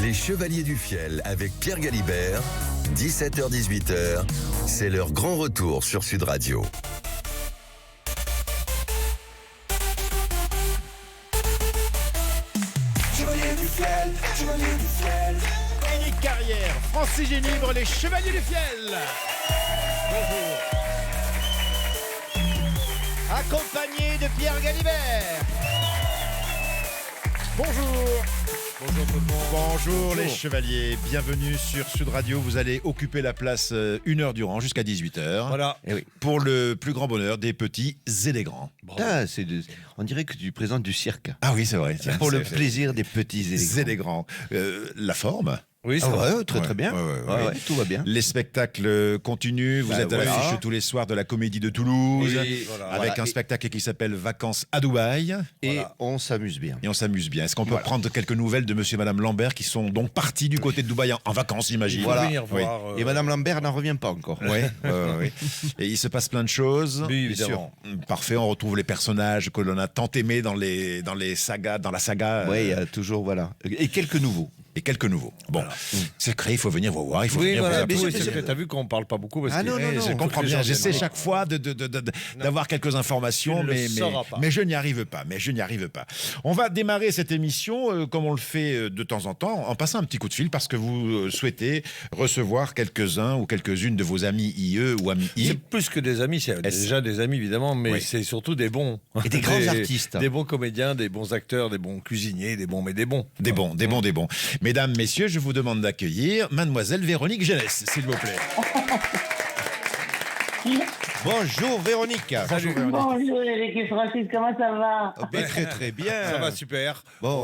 Les Chevaliers du Fiel avec Pierre Galibert, 17h-18h, c'est leur grand retour sur Sud Radio. Chevaliers du Fiel, Chevaliers du Fiel. Éric Carrière, Francis Génibre, les Chevaliers du Fiel. Bonjour. Accompagné de Pierre Galibert. Bonjour. Bonjour tout le monde. Bonjour les chevaliers, bienvenue sur Sud Radio. Vous allez occuper la place une heure durant jusqu'à 18h. Voilà, pour le plus grand bonheur des petits et des grands. Ah, on dirait que tu présentes du cirque. Ah oui, c'est vrai. Pour le plaisir des petits et des grands. La forme. Oui, c'est vrai. Très bien. Ouais, tout va bien. Les spectacles continuent. Vous êtes à l'affiche tous les soirs de la Comédie de Toulouse, avec un spectacle qui s'appelle Vacances à Dubaï. Et on s'amuse bien. Est-ce qu'on peut prendre quelques nouvelles de monsieur et madame Lambert qui sont donc partis du côté de Dubaï en vacances, j'imagine. Voilà. Et madame Lambert n'en revient pas encore. Oui. Et il se passe plein de choses. Oui, évidemment. Parfait, on retrouve les personnages que l'on a tant aimés dans la saga. Oui, il y a toujours, voilà. Et quelques nouveaux. Bon, c'est créé, il faut venir vous voir. T'as vu qu'on parle pas beaucoup parce non, je comprends bien. J'essaie chaque fois d'avoir quelques informations, mais je n'y arrive pas. On va démarrer cette émission comme on le fait de temps en temps, en passant un petit coup de fil parce que vous souhaitez recevoir quelques-uns ou quelques-unes de vos amis IE ou amis I. C'est plus que des amis, c'est déjà des amis évidemment, mais c'est surtout des bons. Et des grands artistes. Des bons comédiens, des bons acteurs, des bons cuisiniers, des bons. Des bons. Mesdames, messieurs, je vous demande d'accueillir Mademoiselle Véronique Genès, s'il vous plaît. Bonjour Véronique. Bonjour Véronique. Bonjour Eric et Francis, comment ça va? Très bien. Ça va super. Bon.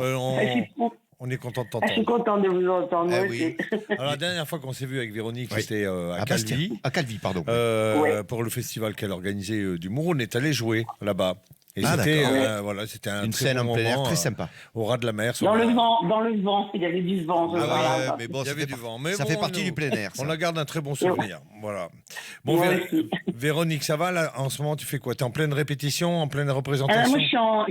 On est content de Je suis t'entendre. contente de vous entendre. Moi aussi. Alors la dernière fois qu'on s'est vu avec Véronique, c'était à Calvi. À Calvi, pardon. Pour le festival qu'elle organisait d'humour, on est allé jouer là-bas. Et c'était une scène en plein air très sympa. Au ras de la mer. Dans le vent, il y avait du vent. Mais bon, il y avait du vent. Mais ça fait partie du plein air. On en garde un très bon souvenir. Voilà. Bon, Véronique, ça va là? En ce moment, tu fais quoi? T'es en pleine répétition, en pleine représentation? Moi,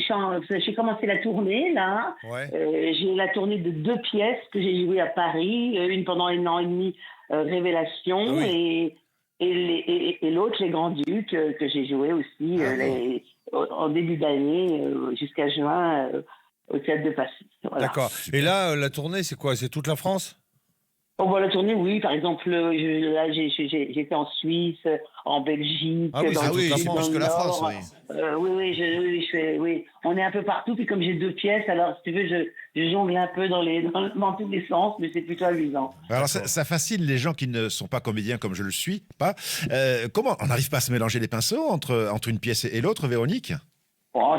j'ai commencé la tournée là. J'ai la tournée de 2 pièces que j'ai jouées à Paris, une pendant 1 an et demi, Révélation, et l'autre, Les Grands Ducs, que j'ai joué aussi en début d'année jusqu'à juin au Théâtre de Passy. Voilà. D'accord. Et là, la tournée, c'est quoi? C'est toute la France? La tournée, oui. Par exemple, là, j'étais en Suisse, en Belgique, dans le la France, oui. On est un peu partout. Puis comme j'ai 2 pièces, alors si tu veux, je jongle un peu dans tous les sens, mais c'est plutôt amusant. Alors ça fascine les gens qui ne sont pas comédiens comme je le suis, pas. Comment on n'arrive pas à se mélanger les pinceaux entre une pièce et l'autre, Véronique?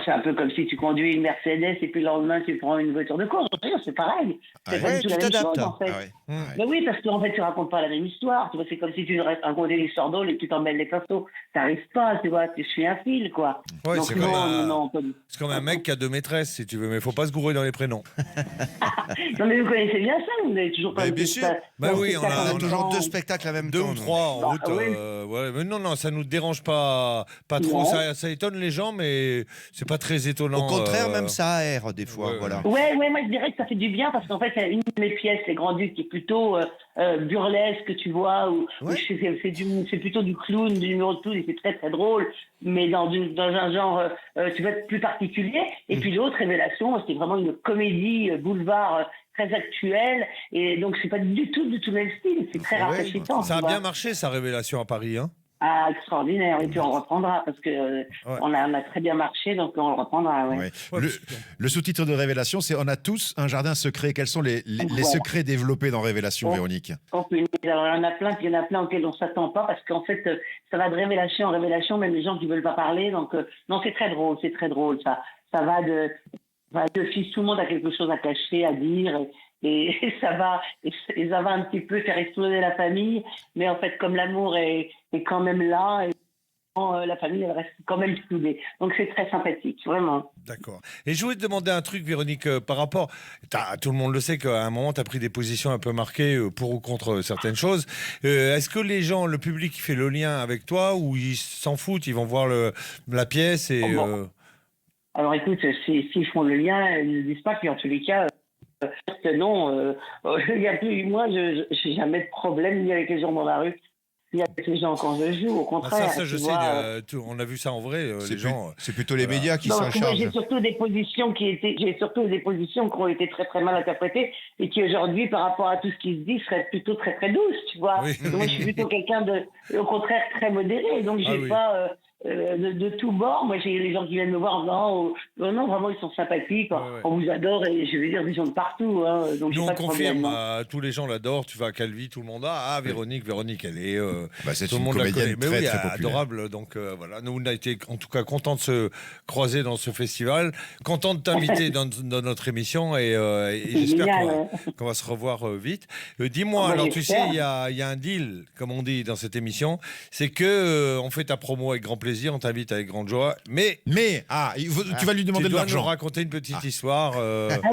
C'est un peu comme si tu conduis une Mercedes et puis le lendemain tu prends une voiture de course. C'est pareil. C'est pas du tout la même chose, en fait. Mais oui, parce qu'en fait tu racontes pas la même histoire. Tu vois, c'est comme si tu racontais l'histoire d'eau et que tu t'emmêles les pinceaux. T'arrives pas, tu vois, tu suis un fil, quoi. Ouais, donc, c'est comme un mec qui a 2 maîtresses, si tu veux, mais faut pas se gourer dans les prénoms. Non, mais vous connaissez bien ça, vous n'avez toujours pas... bien sûr. Oui, on a toujours 2 spectacles à même temps. 2 ou 3 en route. Mais non, ça nous dérange pas trop. Ça étonne les gens, mais c'est pas très étonnant. Au contraire, même ça aère des fois. Voilà. Ouais, moi je dirais que ça fait du bien parce qu'en fait, il y a une de mes pièces, Les Grands Ducs, qui est plutôt burlesque, tu vois, où c'est plutôt du clown, du numéro de clown, et c'est très très drôle, mais dans un genre, tu vois, plus particulier. Et puis l'autre, Révélation, c'est vraiment une comédie boulevard très actuelle, et donc c'est pas du tout le même style, c'est très rafraîchissant. Ça a bien marché, sa Révélation à Paris, hein? Ah, extraordinaire, et puis on reprendra, parce que on a très bien marché, donc on le reprendra. Le sous-titre de Révélation, c'est « On a tous un jardin secret ». Quels sont les secrets développés dans Révélation, Véronique? Alors, il y en a plein, puis il y en a plein auxquels on ne s'attend pas, parce qu'en fait, ça va de révélation en révélation, même les gens qui ne veulent pas parler, donc non, c'est très drôle, ça va de fils, tout le monde a quelque chose à cacher, à dire, et ça va un petit peu faire exploser la famille, mais en fait, comme l'amour est quand même là, la famille elle reste quand même soudée. Donc c'est très sympathique, vraiment. D'accord. Et je voulais te demander un truc, Véronique, par rapport... Tout le monde le sait qu'à un moment, tu as pris des positions un peu marquées pour ou contre certaines choses. Est-ce que les gens, le public, fait le lien avec toi ou ils s'en foutent, ils vont voir la pièce et... Alors écoute, s'ils font le lien, ils ne disent pas, puis en tous les cas... Non, il y a plus, moi, je n'ai jamais de problème ni avec les gens dans la rue, ni avec les gens quand je joue. Au contraire. Ça, je sais, on a vu ça en vrai. Les gens. C'est plutôt les médias qui Non, s'en chargent. j'ai surtout des positions qui ont été très très mal interprétées et qui aujourd'hui, par rapport à tout ce qui se dit, seraient plutôt très très douces, tu vois. Oui. Moi, je suis plutôt quelqu'un au contraire, très modéré. Donc, j'ai pas de tout bord. Moi, j'ai les gens qui viennent me voir en disant non, vraiment, ils sont sympathiques. On vous adore et je veux dire, des gens de partout. Hein, donc, nous, on pas de confirme, problème, tous les gens l'adorent. Tu vas à Calvi, tout le monde a. Ah, Véronique, elle est. C'est tout le une monde la comédienne connaît. Mais très, oui, très populaire. adorable. Donc voilà, nous, on a été en tout cas contents de se croiser dans ce festival. Contents de t'inviter dans notre émission et j'espère qu'on va se revoir vite. Dis-moi, alors tu sais, il y a un deal, comme on dit dans cette émission, c'est que on fait ta promo avec grand plaisir, on t'invite avec grande joie, mais tu vas lui demander de tu dois nous l'argent. raconter une petite histoire.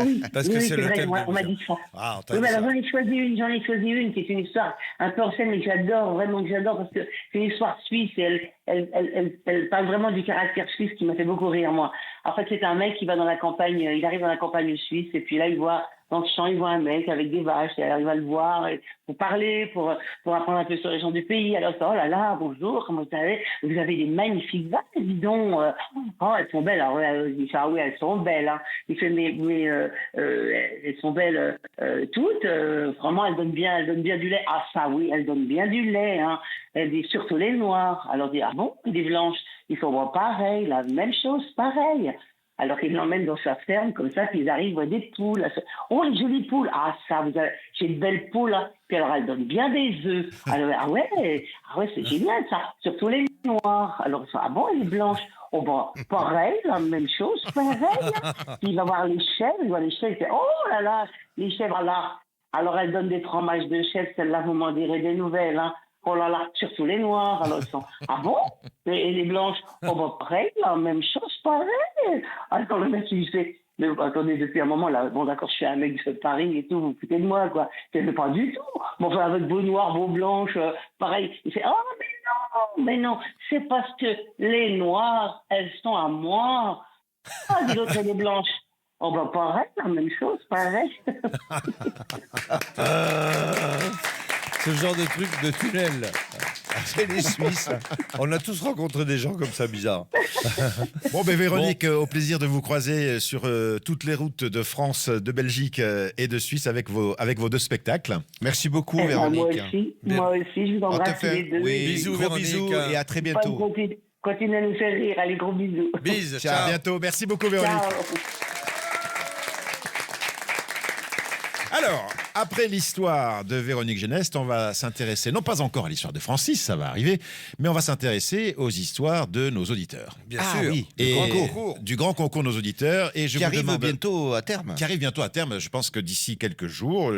oui, parce que c'est le vrai, thème. on m'a dit ça. Ah, on t'a Oui, dit mais ça. alors j'en ai choisi une qui est une histoire un peu ancienne, mais que j'adore, vraiment que j'adore, parce que c'est une histoire suisse et elle parle vraiment du caractère suisse qui m'a fait beaucoup rire, moi. En fait, c'est un mec qui va dans la campagne, il arrive dans la campagne suisse, et puis là, il voit, dans le champ, il voit un mec avec des vaches, et alors il va le voir, et pour parler, pour apprendre un peu sur les gens du pays. Alors, oh là là, bonjour, comment vous avez des magnifiques vaches, dis donc, oh, elles sont belles. Alors, il dit, ah oui, elles sont belles, hein. Il fait, mais elles sont belles toutes, vraiment, elles donnent bien du lait. Ah, ça, oui, elles donnent bien du lait, hein. Elle dit, surtout les noirs. Alors, il dit, ah bon, les blanches, ils sont pareil, la même chose, pareil. Alors qu'ils l'emmènent dans sa ferme, comme ça, puis ils arrivent, voient des poules. Oh, les jolies poules. Ah, ça, j'ai de belles poules. Hein. Puis alors, elles donnent bien des œufs. Alors, ah ouais, c'est génial, ça. Surtout les noirs. Alors, ah bon, les blanches. Oh, bah, pareil, la même chose, pareil. Puis il va voir les chèvres, il voit les chèvres, il fait, oh là là, les chèvres, là. Alors, elles donnent des fromages de chèvre, celles-là, vous m'en direz des nouvelles, hein. Oh là là, surtout les noirs, alors ils sont, ah bon? Et les blanches, oh bah pareil, la même chose, pareil. Alors le mec, il fait, mais attendez, depuis un moment, là, bon d'accord, je suis un mec de Paris et tout, vous foutez de moi, quoi. C'est pas du tout. Bon, enfin, avec vos noirs, vos blanches, pareil. Il fait, oh, mais non, c'est parce que les noirs, elles sont à moi. Ah, dis l'autre, les blanches. Oh bah pareil, la même chose, pareil. Ce genre de truc de tunnel. C'est les Suisses. On a tous rencontré des gens comme ça bizarres. Bon, Véronique, au plaisir de vous croiser sur toutes les routes de France, de Belgique et de Suisse avec vos deux spectacles. Merci beaucoup, Véronique. Moi aussi, je vous embrasse tous les deux. Oui, bisous, gros Véronique. bisous et à très bientôt. Continuez à nous faire rire. Allez, gros bisous. Bisous, Ciao. À bientôt. Merci beaucoup, Véronique. Ciao. Alors, après l'histoire de Véronique Geneste, on va s'intéresser, non pas encore à l'histoire de Francis, ça va arriver, mais on va s'intéresser aux histoires de nos auditeurs. Bien sûr. Oui, Et du grand concours de nos auditeurs. Et je qui vous arrive demande, bientôt à terme. Qui arrive bientôt à terme, je pense que d'ici quelques jours,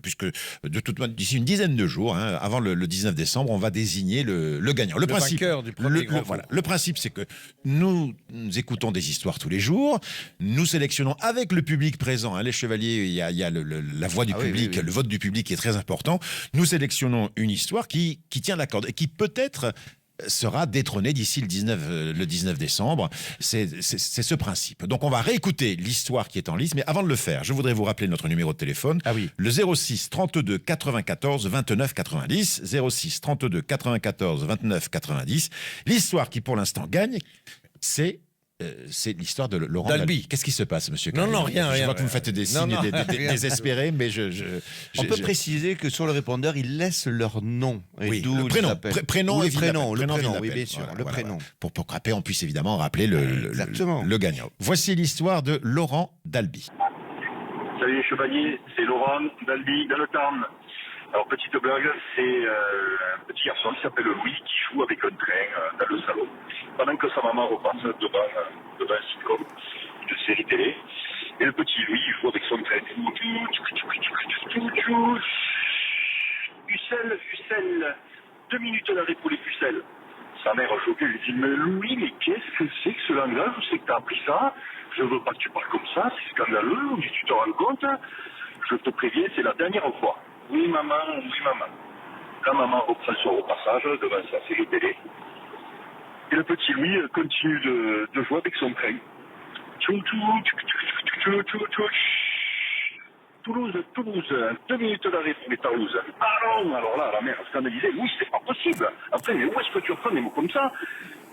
puisque d'ici une dizaine de jours, hein, avant le 19 décembre, on va désigner le gagnant. Le principe, vainqueur du premier grand tour. le principe, c'est que nous écoutons des histoires tous les jours, nous sélectionnons avec le public présent, hein, les chevaliers, il y a la voix du public, oui. le vote du public est très important. Nous sélectionnons une histoire qui tient la corde et qui peut-être sera détrônée d'ici le 19 décembre. C'est ce principe. Donc on va réécouter l'histoire qui est en liste, mais avant de le faire, je voudrais vous rappeler notre numéro de téléphone. Ah oui. Le 06 32 94 29 90. 06 32 94 29 90. L'histoire qui pour l'instant gagne, c'est l'histoire de Laurent Dalby. Qu'est-ce qui se passe, monsieur Carré? Non, rien. Je vois que vous me faites des signes désespérés, mais On peut préciser que sur le répondeur, ils laissent leur nom. Et oui, d'où le prénom. prénom, le prénom, oui, bien sûr, voilà, le prénom. Pour qu'après, on puisse évidemment rappeler le gagnant. Voici l'histoire de Laurent Dalby. Salut les chevaliers, c'est Laurent Dalby dans le Tarn. Alors, petite blague, c'est un petit garçon qui s'appelle Louis qui joue avec un train dans le salon. Pendant que sa maman repasse devant un sitcom, une série télé. Et le petit Louis, il joue avec son train. Ucelle, 2 minutes d'arrêt pour les pucelles. Sa mère choquée lui dit, mais Louis, mais qu'est-ce que c'est que ce langage? Où c'est que t'as appris ça? Je veux pas que tu parles comme ça, c'est scandaleux. On dit, tu te rends compte? Je te préviens, c'est la dernière fois. Oui, maman, oui, maman. La maman reprend son repassage devant sa série télé. Et le petit Louis continue de jouer avec son train. Toulouse, 2 minutes d'arrêt pour les Toulouse. Ah non, alors là, la mère scandalisée, oui, c'est pas possible. Après, mais où est-ce que tu reprends des mots comme ça?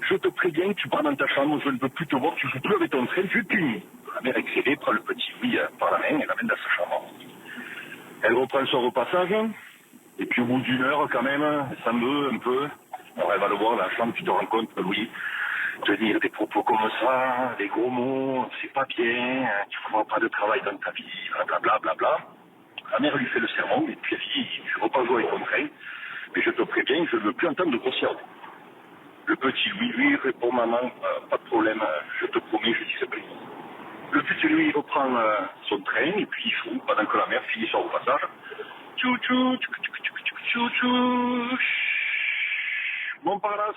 Je te préviens, tu pars dans ta chambre, je ne veux plus te voir, tu joues plus avec ton train, tu es puni. La mère excédée prend le petit Louis par la main et l'amène dans sa chambre. Elle reprend son repassage, et puis au bout d'une heure, quand même, elle s'en veut un peu. Alors elle va le voir dans la chambre, tu te rends compte, Louis, tenir des propos comme ça, des gros mots, c'est pas bien, tu ne feras pas de travail dans ta vie, blablabla, blablabla. La mère lui fait le sermon, et puis elle dit, je ne veux pas jouer avec ton train, mais je te préviens, je ne veux plus entendre de grossièreté. Le petit Louis, lui, répond, maman, pas de problème, je te promets, je dis plus. Le petit Louis reprend son train, et puis il joue, pendant que la mère finit son repassage. Tchou-tchou, tchou-tchou, Montparnasse,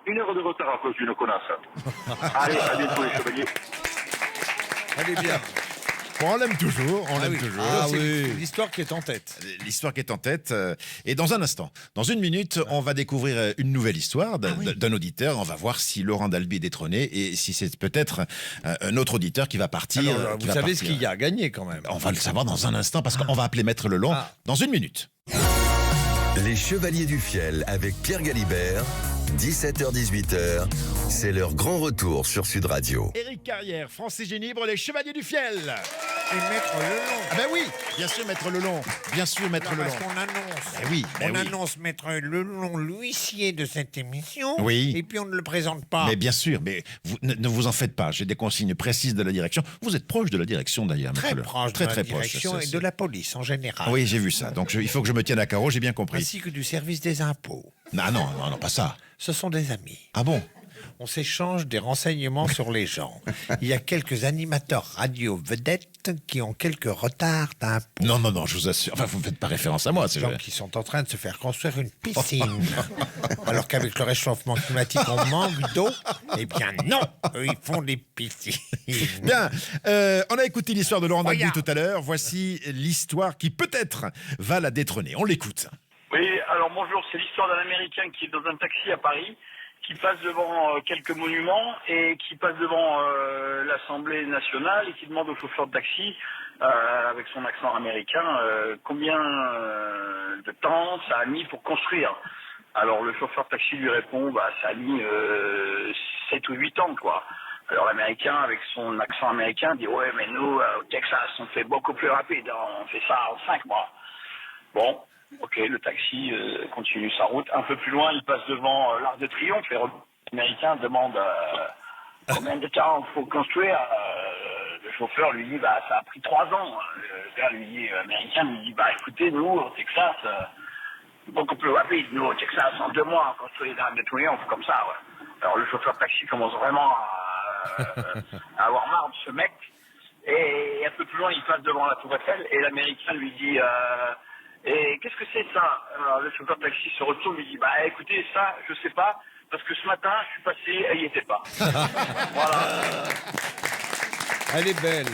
1 heure de retard à cause d'une connasse. Allez, à bientôt les chevaliers. Elle est bien. Bon, on l'aime toujours, toujours. Ah oui, l'histoire qui est en tête. L'histoire qui est en tête. Et dans un instant, dans 1 minute, on va découvrir une nouvelle histoire d'un auditeur. On va voir si Laurent Dalby est détrôné et si c'est peut-être un autre auditeur qui va partir. Alors, vous savez ce qu'il y a à gagner quand même. On va le savoir dans un instant parce qu'on va appeler Maître Lelon dans 1 minute. Les Chevaliers du Fiel avec Pierre Galibert, 17h-18h, c'est leur grand retour sur Sud Radio. Éric Carrière, Francis Génibre, les Chevaliers du Fiel. Et Maître Lelon. Ah ben oui, bien sûr Maître Lelon. Bien sûr Maître Lelon. Parce qu'on annonce. Ben oui, on annonce Maître Lelon, l'huissier de cette émission. Oui. Et puis on ne le présente pas. Mais bien sûr, mais ne vous en faites pas. J'ai des consignes précises de la direction. Vous êtes proche de la direction d'ailleurs. Très Maître proche Lelon. de la direction proche, et de la police en général. Oui, j'ai vu ça. Donc il faut que je me tienne à carreau, j'ai bien compris. Ainsi que du service des impôts. Non, pas ça. Ce sont des amis. Ah bon? On s'échange des renseignements sur les gens. Il y a quelques animateurs radio vedettes qui ont quelques retards d'impôts. Non, je vous assure. Enfin, vous ne faites pas référence à moi. Des gens qui sont en train de se faire construire une piscine. Alors qu'avec le réchauffement climatique, on manque d'eau. Eh bien non, eux, ils font des piscines. Bien, on a écouté l'histoire de Laurent Dalby tout à l'heure. Voici l'histoire qui peut-être va la détrôner. On l'écoute. Oui, alors bonjour, c'est l'histoire d'un Américain qui est dans un taxi à Paris, qui passe devant quelques monuments et qui passe devant l'Assemblée nationale et qui demande au chauffeur de taxi, avec son accent américain, combien de temps ça a mis pour construire. Alors le chauffeur de taxi lui répond, ça a mis 7 ou 8 ans, quoi. Alors l'Américain, avec son accent américain, dit, ouais, mais nous, au Texas, on fait beaucoup plus rapide, on fait ça en 5 mois. Bon. Ok, le taxi continue sa route. Un peu plus loin, il passe devant l'Arc de Triomphe et l'Américain demande combien de temps il faut construire. Le chauffeur lui dit, ça a pris 3 ans. Le gars lui dit, Américain lui dit, écoutez, nous, au Texas, beaucoup plus rapide. Nous, au Texas, en 2 mois, on construit l'Arc de Triomphe comme ça. Ouais. Alors le chauffeur de taxi commence vraiment à avoir marre de ce mec. Et un peu plus loin, il passe devant la Tour Eiffel et l'Américain lui dit... et qu'est-ce que c'est ça? Alors, le chauffeur de taxi se retourne et dit, écoutez, ça, je sais pas, parce que ce matin, je suis passé, elle y était pas. Voilà. Elle est belle.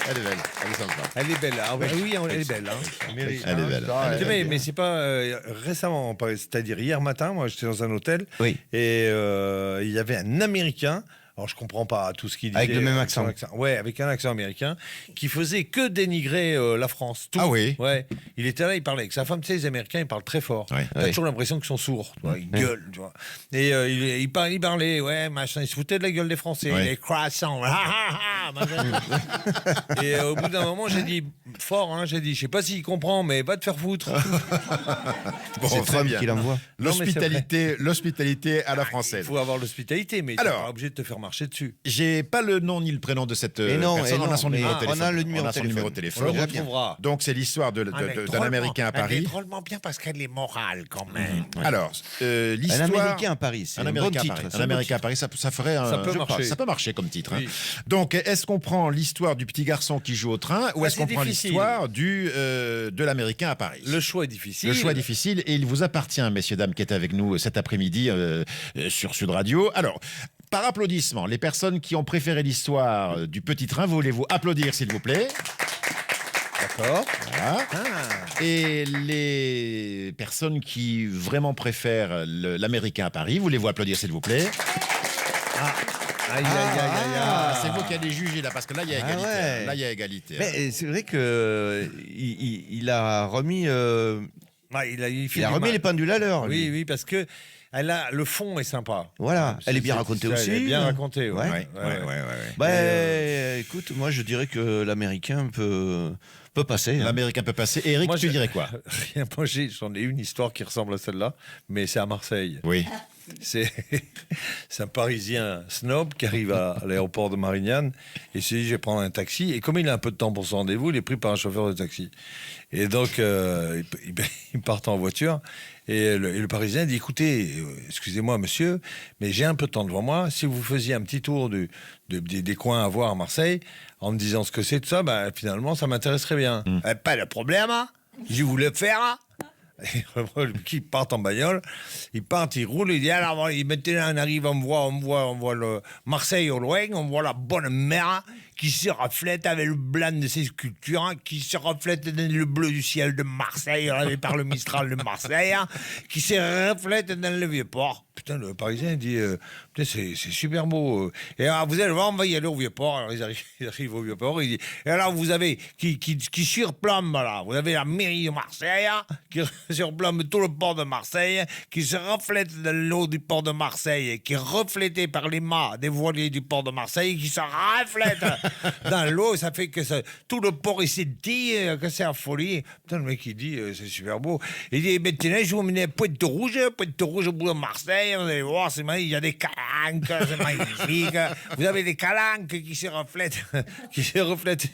Elle est belle, elle est sympa. Elle est belle. Ah oui, elle est belle. Elle est belle. Mais c'est pas récemment, c'est-à-dire hier matin, moi j'étais dans un hôtel et il y avait un Américain. Alors je comprends pas tout ce qu'il disait. Avec le même accent. Ouais, avec un accent américain qui faisait que dénigrer la France. Tout. Ah oui. Ouais. Il était là, il parlait avec sa femme. Tu sais, les Américains, ils parlent très fort. Ouais. T'as toujours l'impression qu'ils sont sourds. Tu vois, ils gueulent. Tu vois. Et il parlait, ouais, machin. Il se foutait de la gueule des Français. Les croissants. Et au bout d'un moment, j'ai dit fort. J'ai dit, je sais pas s'il comprend, mais va te faire foutre. Bon, c'est Trump qui l'envoie. L'hospitalité à la française. Il faut avoir l'hospitalité, mais tu n'es pas obligé de te faire marcher dessus. J'ai pas le nom ni le prénom de cette personne. On a son numéro de téléphone. On a le numéro de téléphone. On le retrouvera. Donc c'est l'histoire d'un Américain à Paris. Elle est drôlement bien parce qu'elle est morale quand même. Alors, l'histoire... Un Américain à Paris, c'est un bon titre. Un Américain à Paris, ça ferait un... Ça peut marcher. Ça peut marcher comme titre. Oui. Donc, est-ce qu'on prend l'histoire du petit garçon qui joue au train ou est-ce qu'on prend l'histoire de l'Américain à Paris? Le choix est difficile. Le choix est difficile et il vous appartient, messieurs, dames, qui êtes avec nous cet après-midi sur Sud Radio. Alors, par applaudissement, les personnes qui ont préféré l'histoire du petit train, voulez-vous applaudir, s'il vous plaît? D'accord. Voilà. Et les personnes qui vraiment préfèrent l'Américain à Paris, voulez-vous applaudir, s'il vous plaît? Aïe, aïe, aïe, aïe, aïe. C'est vous qui allez juger là, parce que là, il y a égalité. ouais. Là, il y a égalité. Mais c'est vrai que il a remis, il a remis les pendules à l'heure. lui. Oui, parce que le fond est sympa. Voilà, elle est bien racontée aussi. Elle est bien racontée, ouais. Ouais. Écoute, moi je dirais que l'américain peut passer. L'américain peut passer. Eric, Moi, tu dirais quoi? Rien, moi, j'en ai une histoire qui ressemble à celle-là, mais c'est à Marseille. Oui. C'est un Parisien snob qui arrive à l'aéroport de Marignane et s'est dit je vais prendre un taxi. Et comme il a un peu de temps pour son rendez-vous, il est pris par un chauffeur de taxi. Et donc, ils partent en voiture. Et le Parisien dit écoutez, excusez-moi monsieur, mais j'ai un peu de temps devant moi. Si vous faisiez un petit tour des coins à voir à Marseille, en me disant ce que c'est, tout ça, finalement, ça m'intéresserait bien. Pas de problème, hein. Je voulais faire. Hein. Qui partent en bagnole, ils partent, ils roulent, ils disent alors maintenant on arrive, on voit le Marseille au loin, on voit la bonne mer qui se reflète avec le blanc de ses sculptures, hein, qui se reflète dans le bleu du ciel de Marseille, par le Mistral de Marseille, hein, qui se reflète dans le Vieux-Port. Putain, le Parisien dit putain, c'est super beau. Et alors, vous allez voir, on va y aller au Vieux-Port. Alors, ils arrivent au Vieux-Port, il dit et alors vous avez qui surplombe là, vous avez la mairie de Marseille, hein, qui surplombe tout le port de Marseille, qui se reflète dans l'eau du port de Marseille, qui est reflété par les mâts des voiliers du port de Marseille, qui se reflète dans l'eau, ça fait que tout le port il scintille, que c'est la folie. Putain, le mec il dit c'est super beau. Il dit maintenant je vous mets à Pointe Rouge au bout de Marseille, vous allez voir, c'est magnifique, il y a des calanques, c'est magnifique. Vous avez des calanques qui se reflètent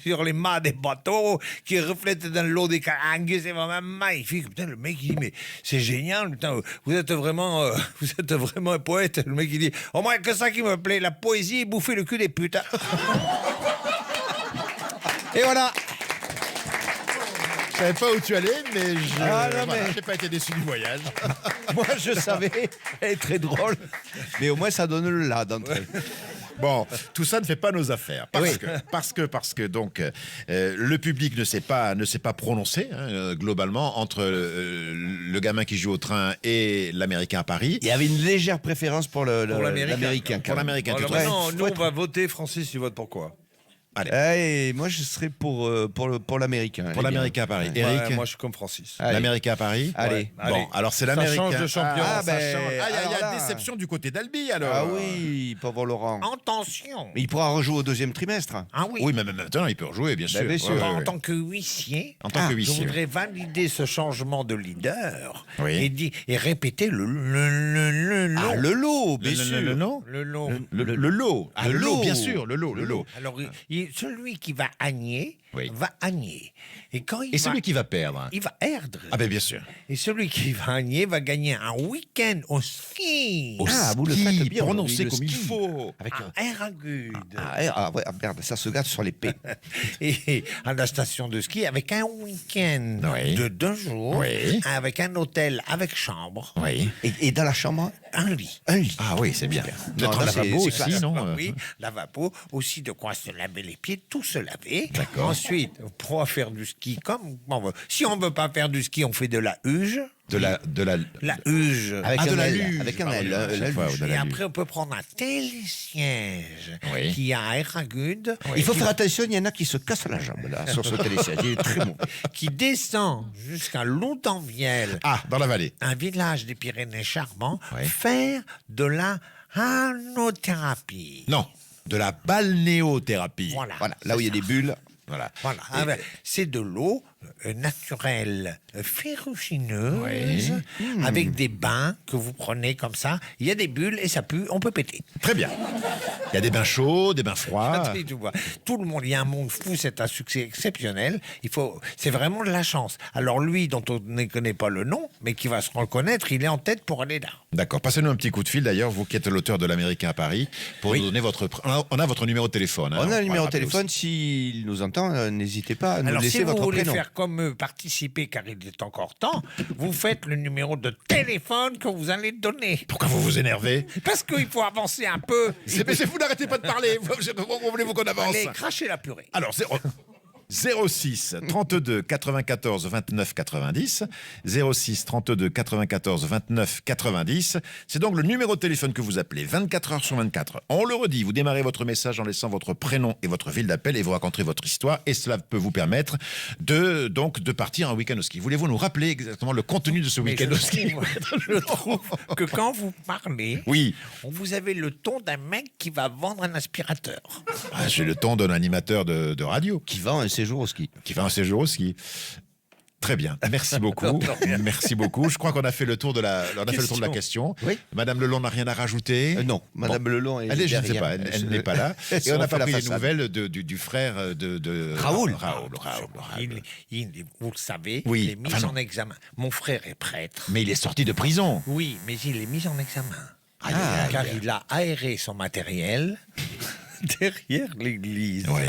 sur les mâts des bateaux, qui reflètent dans l'eau des calanques, c'est vraiment magnifique. Putain, le mec il dit mais c'est génial, putain, vous êtes vraiment un poète. Le mec il dit au moins que ça qui me plaît, la poésie et bouffer le cul des putes. Et voilà. Je savais pas où tu allais, mais j'ai pas été déçu du voyage. Moi je savais, elle est très drôle, mais au moins ça donne le là d'entrée. Bon, tout ça ne fait pas nos affaires. Parce que donc le public ne s'est pas prononcé globalement entre le gamin qui joue au train et l'Américain à Paris. Il y avait une légère préférence pour l'Américain. Pour l'Américain. Nous on va voter. Francis, tu votes pour quoi? Allez. Moi, je serais pour l'Américain. Pour l'Américain à Paris. Eric, moi, je suis comme Francis. L'Américain à Paris. Allez. Bon, alors c'est l'Américain. Ça change de champion. Il y a déception du côté d'Albi, alors. Ah oui, pauvre Laurent. Attention. Mais il pourra rejouer au deuxième trimestre. Ah oui. Oui, mais même maintenant, il peut rejouer, bien sûr. bien sûr. En tant que huissier, huissier, je voudrais valider ce changement de leader Oui. et répéter le lot, bien sûr. Le lot. Le lot. Le lot. Ah, le lot, bien sûr. Le lot. Alors, celui qui va agner, va agner. Et quand celui qui va perdre. Il va erdre. Ah ben bien sûr. Et celui qui va agner va gagner un week-end au ski. Vous le faites bien. Prononcé comme il faut. Avec un Eragude. Merde, ça se gâte sur les P. Et à la station de ski avec un week-end de 2 jours, avec un hôtel avec chambre. Oui. Et dans la chambre, un lit. Ah oui, c'est bien. Notre lavabo aussi, non? Oui, lavabo, aussi de quoi se laver les pieds, tout se laver. D'accord. Ensuite, on pourra faire du ski comme on veut. Si on veut pas faire du ski, on fait de la huge. La huge. avec un la L. luge. Avec un L. Et après, on peut prendre un télésiège qui a un Eragude. Il faut faire attention, il y en a qui se cassent la jambe là, sur ce télésiège. Il est très bon. Qui descend jusqu'à Loudanvielle. Ah, dans la vallée. Un village des Pyrénées charmant. Faire de la hanothérapie. Non, de la balnéothérapie. Voilà. Là où il y a des bulles. Voilà. C'est de l'eau naturelle, ferrugineuse, avec des bains que vous prenez comme ça. Il y a des bulles et ça pue, on peut péter. Très bien. Il y a des bains chauds, des bains froids. Tout le monde, il y a un monde fou, c'est un succès exceptionnel. C'est vraiment de la chance. Alors lui, dont on ne connaît pas le nom, mais qui va se reconnaître, il est en tête pour aller là. D'accord. Passez-nous un petit coup de fil d'ailleurs, vous qui êtes l'auteur de l'Américain à Paris, pour nous donner votre. On a votre numéro de téléphone. On a le numéro de téléphone. S'il nous entend, n'hésitez pas à nous laisser votre prénom. Alors si vous voulez faire comme eux, participer, car il est encore temps, vous faites le numéro de téléphone que vous allez donner. Pourquoi vous vous énervez? Parce qu'il faut avancer un peu. Mais vous n'arrêtez pas de parler. Comment voulez-vous qu'on avance? Allez, crachez la purée. Alors, 06 32 94 29 90. 06 32 94 29 90. C'est donc le numéro de téléphone que vous appelez 24 heures sur 24. On le redit, vous démarrez votre message en laissant votre prénom et votre ville d'appel et vous racontez votre histoire et cela peut vous permettre de partir en week-end au ski. Voulez-vous nous rappeler exactement le contenu de ce week-end au ski? Je trouve que quand vous parlez, oui, vous avez le ton d'un mec qui va vendre un aspirateur. Ah, j'ai le ton d'un animateur de radio. Qui vend un séjour au ski. Qui fait un séjour au ski. Très bien, merci beaucoup. Merci beaucoup. Je crois qu'on a fait le tour de la question. Oui. Madame Lelon n'a rien à rajouter. Non, Madame Lelon est je ne sais pas, elle n'est pas là. Et on n'a pas pris les nouvelles du frère de Raoul. Vous le savez, oui. il est mis en examen. Mon frère est prêtre. Mais il est sorti de prison. Oui, mais il est mis en examen. Car il a aéré son matériel derrière l'église. Ouais.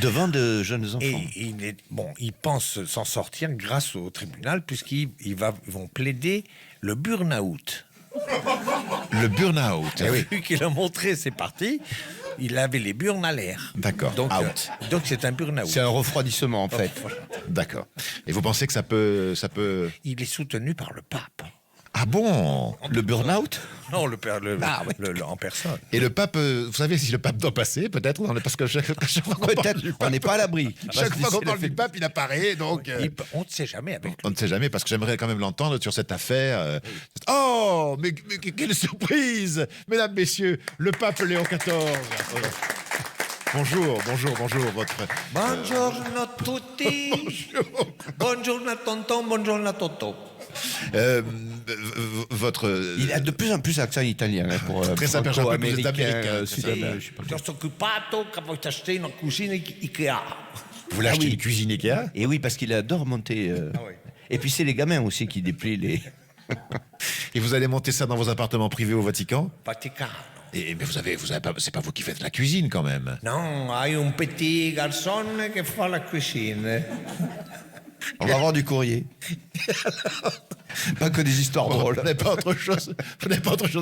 Devant de jeunes enfants. Et il pense s'en sortir grâce au tribunal puisqu'ils vont plaider le burn-out. Le burn-out. Vu qu'il a montré ses parties, il avait les burnes à l'air. D'accord. Donc c'est un burn-out. C'est un refroidissement en fait. D'accord. Et vous pensez que ça peut... Il est soutenu par le pape. Ah bon? Le burn-out? Non, en personne. Et le pape, vous savez si le pape doit passer, peut-être? Parce que chaque fois qu'on parle du pape, on n'est pas à l'abri. Chaque fois qu'on parle du pape, il apparaît, donc... On ne sait jamais avec lui. On ne sait jamais, parce que j'aimerais quand même l'entendre sur cette affaire. Oh, mais quelle surprise! Mesdames, messieurs, le pape Léon XIV. Bonjour, votre... Buongiorno tutti. Buongiorno tonton, buongiorno toto. Votre... Il a de plus en plus l'accent italien pour très simple, américain, sud-américain. Ti ho occupato che vuoi t'acheter une cuisine Ikea. Vous voulez acheter une cuisine Ikea? Et oui, parce qu'il adore monter. Et puis c'est les gamins aussi qui déplient les... Et vous allez monter ça dans vos appartements privés au Vatican? Vaticano. Mais vous avez pas, c'est pas vous qui faites la cuisine quand même. Non, hai un petit garçon qui fait la cuisine. On va avoir du courrier. Pas que des histoires drôles. Vous n'avez pas autre chose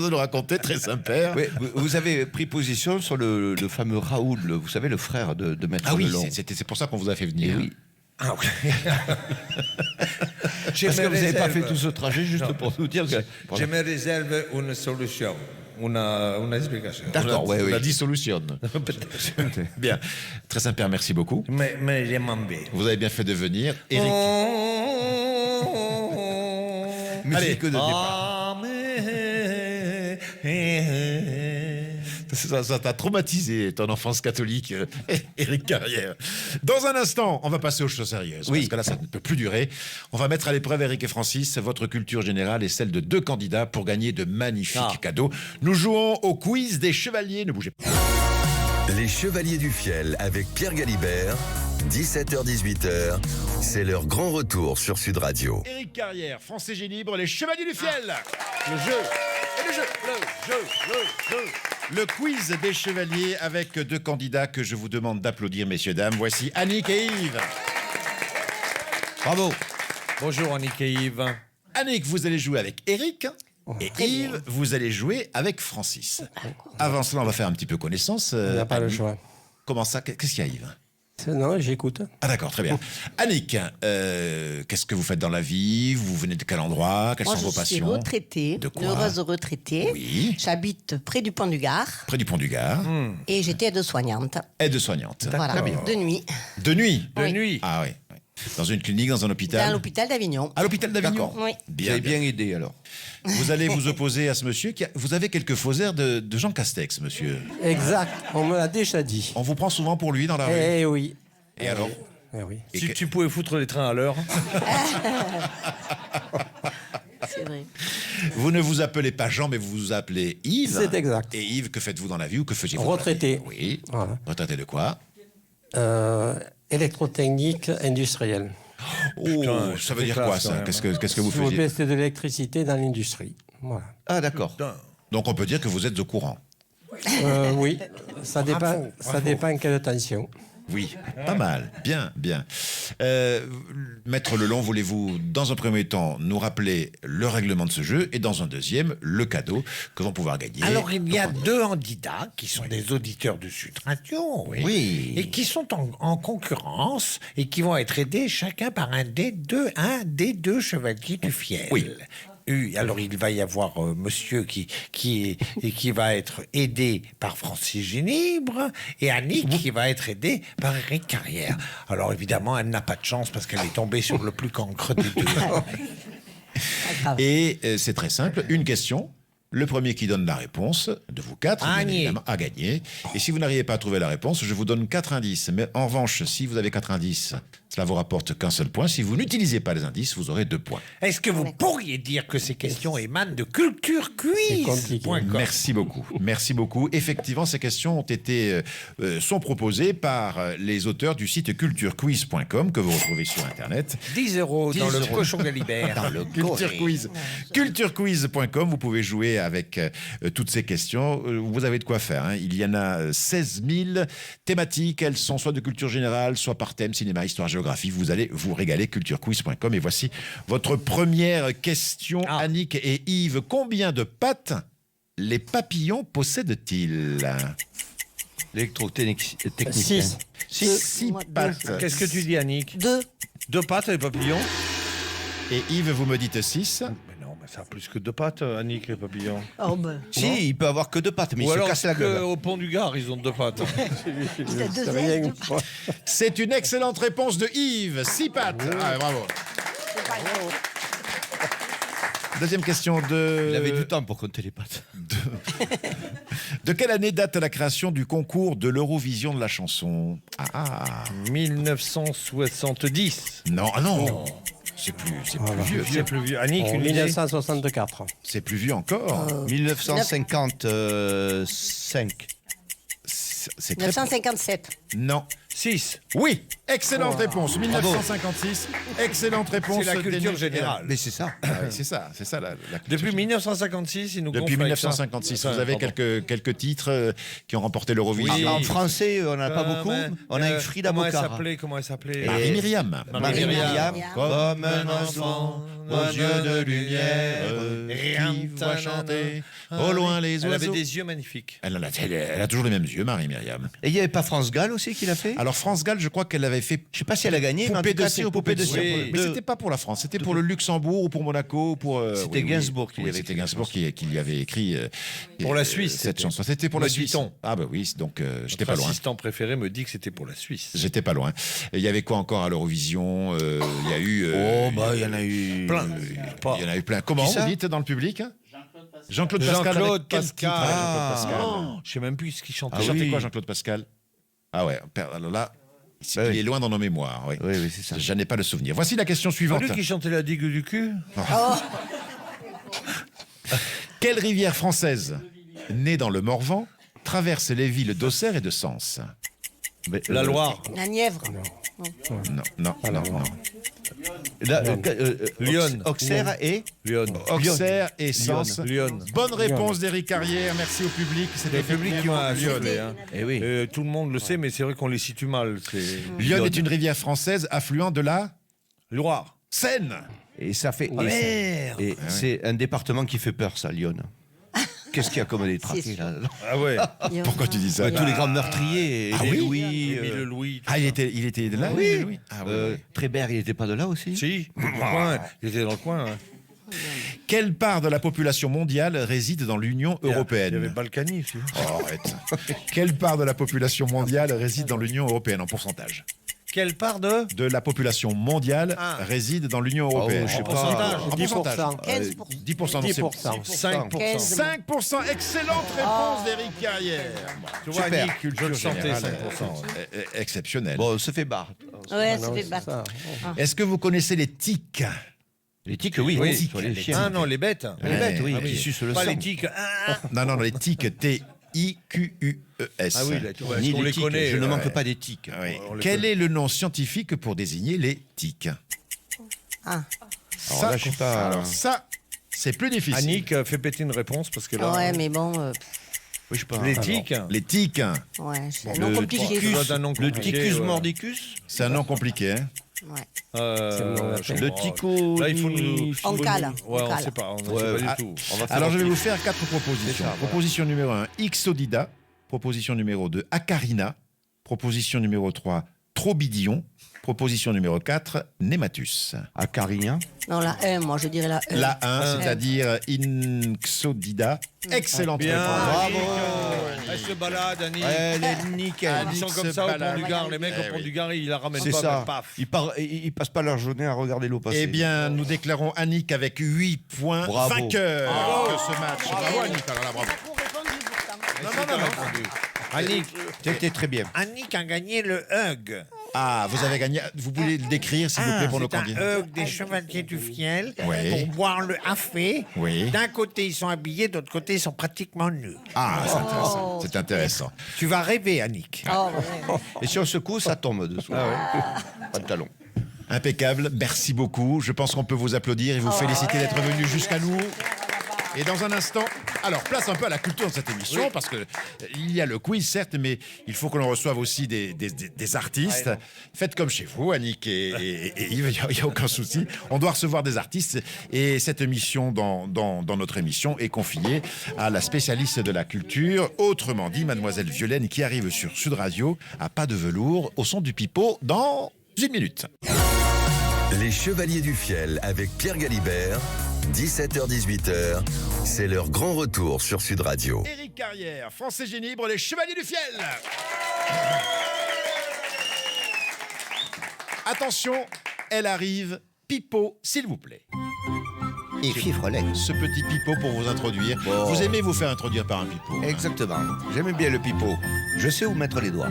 à nous raconter, très sympa. Oui, vous avez pris position sur le fameux Raoul, vous savez, le frère de Maître Lelon. C'est pour ça qu'on vous a fait venir. Et oui. Ah oui. Parce que vous n'avez pas fait tout ce trajet juste pour nous dire que... Je me réserve une solution. Une explication. D'accord, oui. La dissolution. Bien. Très sympa, merci beaucoup. Mais j'ai m'embêté. Vous avez bien fait de venir. Eric. Allez, que de départ. Ça t'a traumatisé, ton enfance catholique, Éric Carrière. Dans un instant, on va passer aux choses sérieuses. Oui. Parce que là, ça ne peut plus durer. On va mettre à l'épreuve, Éric et Francis, votre culture générale et celle de 2 candidats pour gagner de magnifiques cadeaux. Nous jouons au quiz des chevaliers. Ne bougez pas. Les Chevaliers du Fiel avec Pierre Galibert, 17h-18h, c'est leur grand retour sur Sud Radio. Éric Carrière, France G Libre, les Chevaliers du Fiel. Le jeu. Le quiz des chevaliers avec 2 candidats que je vous demande d'applaudir, messieurs, dames. Voici Annick et Yves. Bravo. Bonjour Annick et Yves. Annick, vous allez jouer avec Éric. Et Yves, vous allez jouer avec Francis. Avant cela, on va faire un petit peu connaissance. On n'a pas le choix. Comment ça? Qu'est-ce qu'il y a, Yves? Non, j'écoute. Ah d'accord, très bien. Annick, qu'est-ce que vous faites dans la vie? Vous venez de quel endroit? Quelles sont vos passions? Je suis retraitée, de quoi? heureuse retraitée. Oui. J'habite près du Pont du Gard. Près du Pont du Gard. Et j'étais aide-soignante. Aide-soignante. Voilà, de nuit. De nuit? Oui. nuit. Ah oui. Dans une clinique, dans un hôpital? À l'hôpital d'Avignon. À l'hôpital d'Avignon? Oui. Vous avez bien aidé alors. Vous allez vous opposer à ce monsieur qui vous avez quelques faux airs de Jean Castex, monsieur. Exact, on me l'a déjà dit. On vous prend souvent pour lui dans la rue? Eh oui. Et alors? Eh oui. Si tu pouvais foutre les trains à l'heure. C'est vrai. Vous ne vous appelez pas Jean, mais vous vous appelez Yves. C'est exact. Et Yves, que faites-vous dans la vie ou que faisiez-vous? Retraité. Oui. Voilà. Retraité de quoi? Électrotechnique industrielle. Oh, putain, ça veut dire quoi ça? Qu'est-ce que vous faisiez? C'est de l'électricité dans l'industrie. Voilà. Ah d'accord. Donc on peut dire que vous êtes au courant. Oui, ça dépend quelle tension. Oui, pas mal. Bien, bien. Maître Lelon, voulez-vous, dans un premier temps, nous rappeler le règlement de ce jeu et dans un deuxième, le cadeau que vont pouvoir gagner? Alors, il y a deux candidats qui sont des auditeurs de Sud Radio. Oui. Et qui sont en concurrence et qui vont être aidés chacun par un des deux chevaliers du fiel. Oui. Alors, il va y avoir monsieur qui va être aidé par Francis Génibre et Annick qui va être aidée par Éric Carrière. Alors, évidemment, elle n'a pas de chance parce qu'elle est tombée sur le plus cancre des deux. Et c'est très simple, une question. Le premier qui donne la réponse, de vous quatre, bien évidemment, a gagné. Et si vous n'arrivez pas à trouver la réponse, je vous donne 4 indices. Mais en revanche, si vous avez 4 indices, cela vous rapporte qu'un seul point. Si vous n'utilisez pas les indices, vous aurez 2 points. Est-ce que vous pourriez dire que ces questions émanent de Culture Quiz? Merci beaucoup. Merci beaucoup. Effectivement, ces questions sont proposées par les auteurs du site culturequiz.com que vous retrouvez sur Internet. 10 € dans le cochon Galibert. Dans le Culture Quiz. Culturequiz.com, vous pouvez jouer avec toutes ces questions. Vous avez de quoi faire. Hein. Il y en a 16 000 thématiques. Elles sont soit de culture générale, soit par thème, cinéma, histoire, géographie. Vous allez vous régaler, culturequiz.com. Et voici votre première question, Annick et Yves. Combien de pattes les papillons possèdent-ils? L'électrotechnicien. 6 pattes. Qu'est-ce que tu dis, Annick? 2. 2 pattes, les papillons? Et Yves, vous me dites 6. Mais non, mais ça a plus que 2 pattes, Annick, les papillons. Oh ben. Si, il peut avoir que 2 pattes, mais Ou il se alors casse la gueule. au pont du Gard, ils ont 2 pattes. Il a 2 ailes. C'est une excellente réponse de Yves. 6 pattes. Ah, bravo. Deuxième question de... Il avait du temps pour compter les pattes. De quelle année date la création du concours de l'Eurovision de la chanson? 1970. Non, non. C'est plus vieux. C'est plus vieux. Annick, une 1964. C'est plus vieux encore. 1955. C'est très... 1957. Non. 6. Oui, excellente réponse. 1956. Excellente réponse. C'est la culture d'Annick. générale. Mais c'est ça. C'est ça la culture Depuis 1956, ils nous Depuis gonflent avec ça. 1956, vous avez quelques titres qui ont remporté l'Eurovision. Oui. En français, on n'en a pas beaucoup. On a eu Frida Boccara. Comment elle s'appelait Marie-Myriam. Marie-Myriam. Comme un enfant aux yeux de lumière, qui voit chanter au loin les oiseaux. Elle avait des yeux magnifiques. Elle a toujours les mêmes yeux, Marie-Myriam. Et il n'y avait pas France Gall aussi qui l'a fait? Alors France Gall, je crois qu'elle avait fait... Je ne sais pas si elle a gagné, mais en Poupée tout cas, de cire ou Poupée de cire. Oui. Mais c'était pas pour la France, c'était pour le Luxembourg ou pour Monaco. C'était Gainsbourg qui C'était Gainsbourg qui lui avait écrit... Pour la Suisse, cette chanson. C'était pour la Suisse. dit-on. Ah bah oui, donc j'étais pas Mon loin. assistant préféré me dit que c'était pour la Suisse. J'étais pas loin. Et il y avait quoi encore à l'Eurovision? Il y a eu... il y en a eu... Plein. Il y en a eu plein. Comment vous dites dans le public? Jean-Claude Pascal. Jean-Claude Pascal. Pascal. Je sais même plus ce qu'il chantait. Il chantait quoi, Jean-Claude Pascal? Ah ouais, alors là, il est loin dans nos mémoires. Oui, c'est ça. Je n'ai pas le souvenir. Voici la question suivante. Celui qui chantait la digue du cul. Quelle rivière française, née dans le Morvan, traverse les villes d'Auxerre et de Sens? La Loire. La Nièvre. Non. Lyon. Auxerre et Lyon. Auxerre et Sens. Lyon. Bonne réponse d'Éric Carrière. Merci au public. C'est le public qui m'a Lyon. ajouté. Hein. Eh oui. Tout le monde le sait, mais c'est vrai qu'on les situe mal. Lyon est une rivière française affluent de la Loire. Seine. Et ça fait... Merde. Et c'est un département qui fait peur, ça, Lyon. Qu'est-ce qu'il y a comme des traqués, là? Ah ouais. Pourquoi tu dis ça? Tous les grands meurtriers. Ah les oui Louis. Émile Louis. Ah, il était de là? Oui. Louis. Ah, Trébert, il n'était pas de là aussi? Si, dans le coin. Il était dans le coin. Hein. Quelle part de la population mondiale réside dans l'Union européenne? Il y avait Balkany aussi. Oh, arrête. Quelle part de la population mondiale réside dans l'Union européenne en pourcentage? Quelle part de la population mondiale réside dans l'Union européenne? Je sais pas. En pourcentage. 15%. 10%. 5%. 5%. Excellente réponse d'Éric Carrière. Tu vois, Super. Annick, je le sentais, 5%. Exceptionnel. Bon, ça fait barre. Ouais, ça fait battre. Est-ce que vous connaissez les tiques? Les tiques, oui. Oui. Sur les chiens. Ah non, les bêtes. Les bêtes, oui, Ah oui. qui sucent le Pas sang. les tiques. Non, les tiques. T-I-Q-U-E-S. Ah oui, là, tu vois, Ni on les les tiques. connaît. Je ne manque pas des tiques. Oui. On les Quel connaît. est le nom scientifique pour désigner les tiques? Ah. Alors là, je sais pas. Alors ça, c'est plus difficile. Annick fait péter une réponse parce que là. Ouais, mais bon. Oui, je sais pas. Les tiques. Les tiques. Ouais, c'est un Le nom compliqué. Le ticus mordicus. C'est un nom compliqué. Hein. Ouais. Le tico. Là, il faut nous. Ancale. Ouais, on Ancale. sait pas. On sait pas du tout. Alors, je vais vous faire 4 propositions. ça, Proposition numéro 1, Ixodida. Proposition numéro 2, Acarina. Proposition numéro 3, Trobidion. Proposition numéro 4, Nématus. Acarien. Non, la E, moi, je dirais la E. La 1, c'est-à-dire Ixodida. Excellente Bien. réponse. Bravo. Elle se balade, Annie. Elle est nickel. Ils sont comme ça au Pont du Gard. Les mecs au Pont du Gard, ils la ramènent C'est pas. ça. mais paf. Ils passent pas leur journée à regarder l'eau passer. Eh bien, nous déclarons Annick avec 8 points, Bravo. vainqueur de ce match. Bravo Annick, alors là, bravo. Annick, C'était très bien. Annick a gagné le hug. Ah, vous avez gagné. Vous pouvez le décrire, s'il vous plaît, pour nos C'est un candidats. hug des Chevaliers du Fiel Oui. pour boire le café. Oui. D'un côté, ils sont habillés, d'autre côté, ils sont pratiquement nus. Ah, c'est intéressant. C'est intéressant. Tu vas rêver, Annick. Oh, ouais. Et si on secoue, ça tombe dessous. Pantalon. Impeccable. Merci beaucoup. Je pense qu'on peut vous applaudir et vous féliciter d'être venu jusqu'à nous. Et dans un instant, alors place un peu à la culture de cette émission, parce que il y a le quiz, certes, mais il faut que l'on reçoive aussi des artistes. Faites comme chez vous, Annick et Yves, il n'y a aucun souci. On doit recevoir des artistes et cette émission dans notre émission est confiée à la spécialiste de la culture, autrement dit, Mademoiselle Violaine, qui arrive sur Sud Radio à pas de velours, au son du pipeau, dans 1 minute. Les Chevaliers du Fiel avec Pierre Galibert, 17h-18h, c'est leur grand retour sur Sud Radio. Éric Carrière, Français Génibre, les Chevaliers du Fiel. Attention, elle arrive. Pipeau, s'il vous plaît. Et fifrelet. Ce petit pipeau pour vous introduire. Bon. Vous aimez vous faire introduire par un pipeau? Exactement. J'aime bien le pipeau. Je sais où mettre les doigts.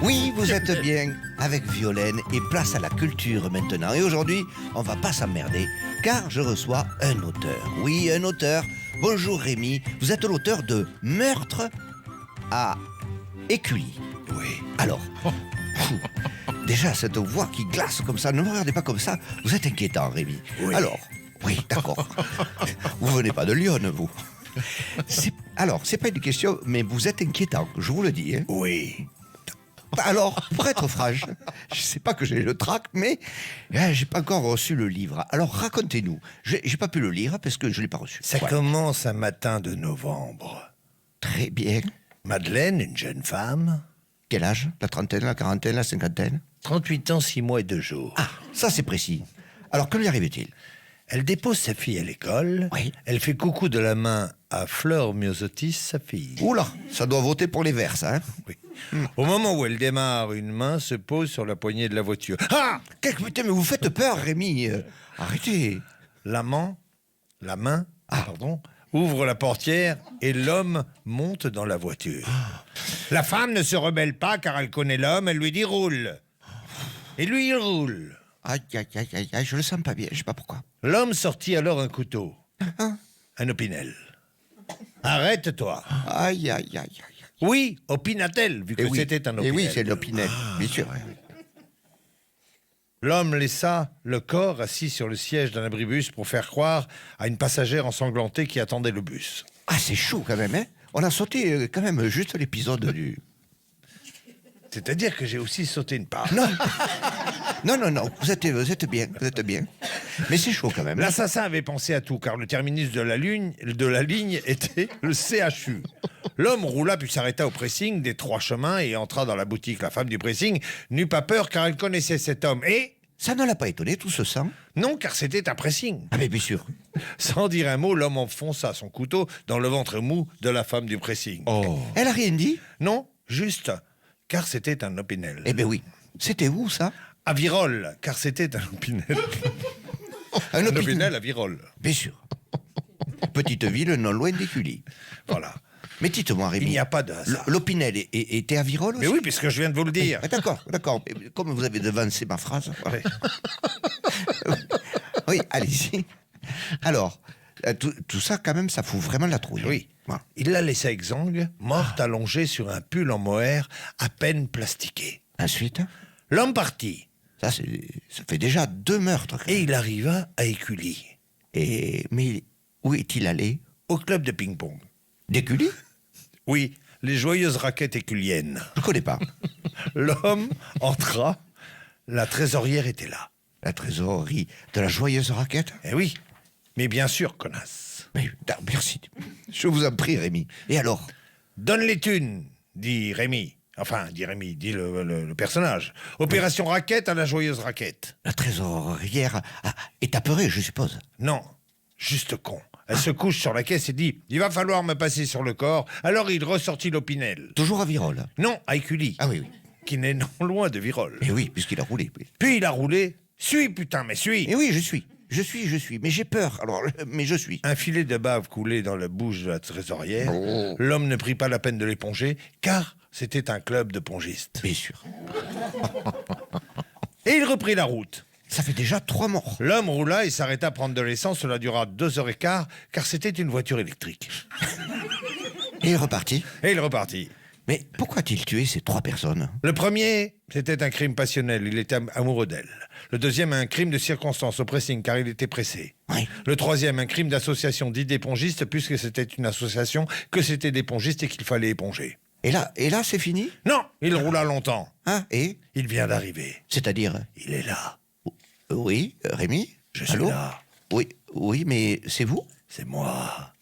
Oui, vous êtes bien avec Violaine et place à la culture maintenant. Et aujourd'hui, on va pas s'emmerder car je reçois un auteur. Oui, un auteur. Bonjour Rémi, vous êtes l'auteur de Meurtre à Écully. Oui. Alors, déjà cette voix qui glace comme ça, ne me regardez pas comme ça, vous êtes inquiétant Rémi. Oui. Alors, oui, d'accord. Vous venez pas de Lyon, vous. Alors, c'est pas une question, mais vous êtes inquiétant, je vous le dis. Hein. Oui. Alors, pour être franche, je sais pas que j'ai le trac, mais j'ai pas encore reçu le livre. Alors, racontez-nous. J'ai pas pu le lire parce que je l'ai pas reçu. Ça Voilà. commence un matin de novembre. Très bien. Madeleine, une jeune femme, Quel âge? La trentaine, la quarantaine, la cinquantaine? 38 ans, 6 mois et 2 jours. Ah, ça c'est précis. Alors, que lui arrive-t-il? Elle dépose sa fille à l'école. Oui. Elle fait coucou de la main à Fleur Myosotis, sa fille. Oula, ça doit voter pour les Verts, ça, hein? Oui. Au moment où elle démarre, une main se pose sur la poignée de la voiture. Ah! Putain, mais vous faites peur, Rémi. Arrêtez. La main, ouvre la portière et l'homme monte dans la voiture. La femme ne se rebelle pas car elle connaît l'homme, elle lui dit roule. Et lui, il roule. Aïe, aïe, aïe, aïe, aïe, je le sens pas bien, je sais pas pourquoi. L'homme sortit alors un couteau. Un opinel. Arrête-toi. Aïe, aïe, aïe, aïe. Oui, opina-t-elle, vu que Et oui. c'était un opinel. Et oui, c'est l'opinel, bien sûr. L'homme laissa le corps assis sur le siège d'un abribus pour faire croire à une passagère ensanglantée qui attendait le bus. Ah, c'est chaud quand même, hein? On a sauté quand même juste l'épisode du... C'est-à-dire que j'ai aussi sauté une part. Non, non, vous êtes bien, vous êtes bien. Mais c'est chaud quand même. L'assassin avait pensé à tout, car le terminus de la ligne était le CHU. L'homme roula puis s'arrêta au pressing des 3 chemins et entra dans la boutique. La femme du pressing n'eut pas peur car elle connaissait cet homme. Et... Ça ne l'a pas étonné, tout ce sang? Non, car c'était un pressing. Ah mais bien sûr. Sans dire un mot, l'homme enfonça son couteau dans le ventre mou de la femme du pressing. Oh. Elle a rien dit? Non, juste, car c'était un opinel. Eh ben oui. C'était où, ça? À Virole, car c'était un opinel. Un opinel à Virole. Bien sûr. Petite ville non loin d'Écully. Voilà. Mais dites-moi, Rémi. Il n'y a pas de hasard. L'opinel était à Virole aussi? Mais oui, puisque je viens de vous le dire. Ah, d'accord. Comme vous avez devancé ma phrase. Voilà. Oui, allez-y. Alors, tout ça, quand même, ça fout vraiment la trouille. Oui. Voilà. Il la laissa exsangue, morte allongée sur un pull en mohair, à peine plastiqué. Ensuite? L'homme partit. Ça fait déjà 2 meurtres. Et il arriva à Écully. Mais où est-il allé? au club de ping-pong. D'éculie? Oui, les joyeuses raquettes éculiennes. Je connais pas. L'homme entra, la trésorière était là. La trésorerie de la joyeuse raquette? Eh oui, mais bien sûr, connasse. Mais, merci. Je vous en prie, Rémi. Et alors? Donne les thunes, dit Rémi. Enfin, dit Rémi, dit le personnage. Opération raquette à la joyeuse raquette. La trésorière est apeurée, je suppose. Non, juste con. Elle se couche sur la caisse et dit « Il va falloir me passer sur le corps. » Alors il ressortit l'Opinel. Toujours à Virole? Non, à Écully. Ah oui, oui. Qui n'est non loin de Virole. Et oui, puisqu'il a roulé. Oui. Puis il a roulé. Suis, putain, mais suis. Et oui, je suis. Mais j'ai peur. Alors, mais je suis. Un filet de bave coulait dans la bouche de la trésorière. L'homme ne prit pas la peine de l'éponger, car c'était un club de pongistes. Bien sûr. Et il reprit la route. Ça fait déjà 3 morts. L'homme roula et s'arrêta prendre de l'essence. Cela dura 2h15, car c'était une voiture électrique. Et il repartit. Mais pourquoi a-t-il tué ces 3 personnes? Le premier, c'était un crime passionnel. Il était amoureux d'elle. Le deuxième, un crime de circonstance au pressing, car il était pressé. Oui. Le troisième, un crime d'association d'idées pongistes, puisque c'était une association, que c'était des pongistes et qu'il fallait éponger. Et là, c'est fini? Non, il roula longtemps. Hein? Et? Il vient d'arriver. C'est-à-dire? Il est là. Oui, Rémi? Je suis là. Oui, mais c'est vous? C'est moi.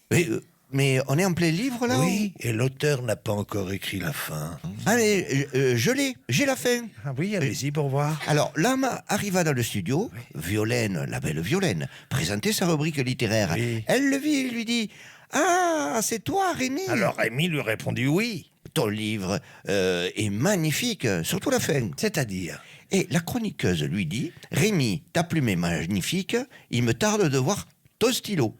Mais on est en plein livre, là? Oui, et l'auteur n'a pas encore écrit la fin. Ah, mais j'ai la fin. Ah oui, allez-y pour voir. Alors, l'homme arriva dans le studio, oui. Violaine, la belle Violaine, présentait sa rubrique littéraire. Oui. Elle le vit et lui dit « Ah, c'est toi, Rémi ?» Alors Rémi lui répondit oui. Ton livre est magnifique, surtout la fin. C'est-à-dire? Et la chroniqueuse lui dit « Rémi, ta plume est magnifique, il me tarde de voir ton stylo.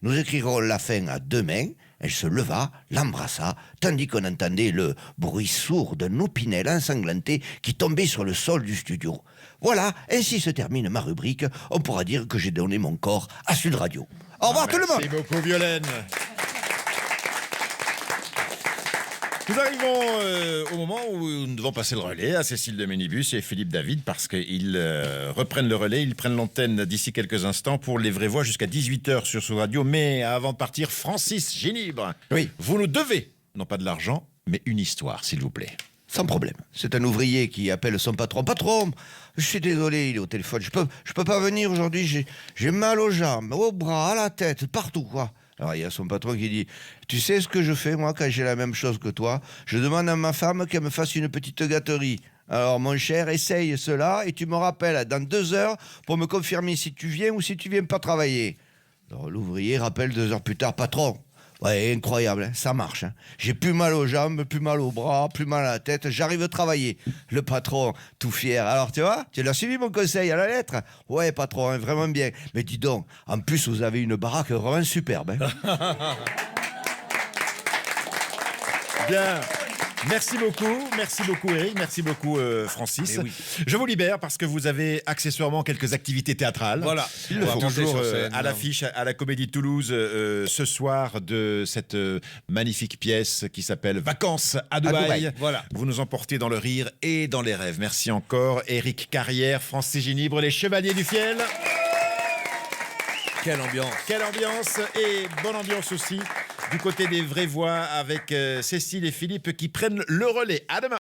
Nous écrirons la fin à 2 mains. » Elle se leva, l'embrassa, tandis qu'on entendait le bruit sourd d'un Opinel ensanglanté qui tombait sur le sol du studio. Voilà, ainsi se termine ma rubrique. On pourra dire que j'ai donné mon corps à Sud Radio. Au revoir tout le monde. Merci beaucoup, Violaine. Nous arrivons au moment où nous devons passer le relais à Cécile de Ménibus et Philippe David parce qu'ils reprennent le relais, ils prennent l'antenne d'ici quelques instants pour les vraies voix jusqu'à 18h sur Sud Radio. Mais avant de partir, Francis Ginibre, oui. Vous nous devez, non pas de l'argent, mais une histoire, s'il vous plaît. Sans problème. C'est un ouvrier qui appelle son patron. Patron, je suis désolé, il est au téléphone. Je peux pas venir aujourd'hui, j'ai mal aux jambes, aux bras, à la tête, partout, quoi. Alors il y a son patron qui dit « Tu sais ce que je fais, moi, quand j'ai la même chose que toi? Je demande à ma femme qu'elle me fasse une petite gâterie. Alors, mon cher, essaye cela et tu me rappelles dans 2 heures pour me confirmer si tu viens ou si tu viens pas travailler. » Alors l'ouvrier rappelle 2 heures plus tard « Patron, ouais, incroyable, hein, ça marche. Hein. J'ai plus mal aux jambes, plus mal aux bras, plus mal à la tête, j'arrive à travailler. » Le patron, tout fier. « Alors, tu vois, tu l'as suivi mon conseil à la lettre? » « Ouais, patron, hein, vraiment bien. Mais dis donc, en plus, vous avez une baraque vraiment superbe. Hein. » Bien. Merci beaucoup Eric, merci beaucoup Francis. Oui. Je vous libère parce que vous avez accessoirement quelques activités théâtrales. Voilà, il le faut toujours à l'affiche à la Comédie de Toulouse ce soir de cette magnifique pièce qui s'appelle Vacances à Dubaï. Voilà. Vous nous emportez dans le rire et dans les rêves. Merci encore Eric Carrière, Francis Ginibre, les Chevaliers du Fiel. Quelle ambiance et bonne ambiance aussi du côté des vraies voix avec Cécile et Philippe qui prennent le relais. À demain.